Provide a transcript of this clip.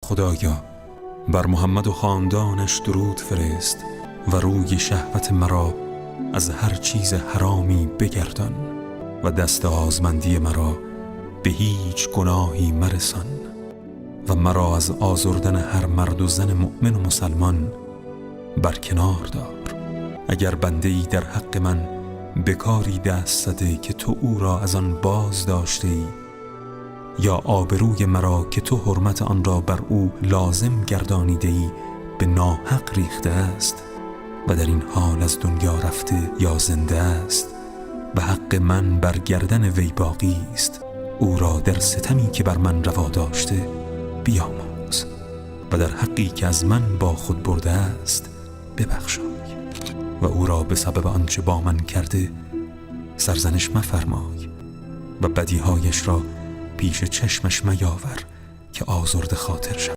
خدایا بر محمد و خاندانش درود فرست و روی شهوت مرا از هر چیز حرامی بگردان و دست آزمندی مرا به هیچ گناهی مرسان و مرا از آزردن هر مرد و زن مؤمن و مسلمان برکنار دار. اگر بنده ای در حق من به کاری دست زده که تو او را از آن باز داشته ای، یا آبروی مرا که تو حرمت آن را بر او لازم گردانیده ای به ناحق ریخته است و در این حال از دنیا رفته یا زنده است و حق من بر گردن وی باقی است، او را در ستمی که بر من روا داشته بیامرز و در حقی که از من با خود برده است ببخشای و او را به سبب آنچه با من کرده سرزنش مفرمای و بدیهایش را پیش چشمش میاور که آزرده خاطر شود.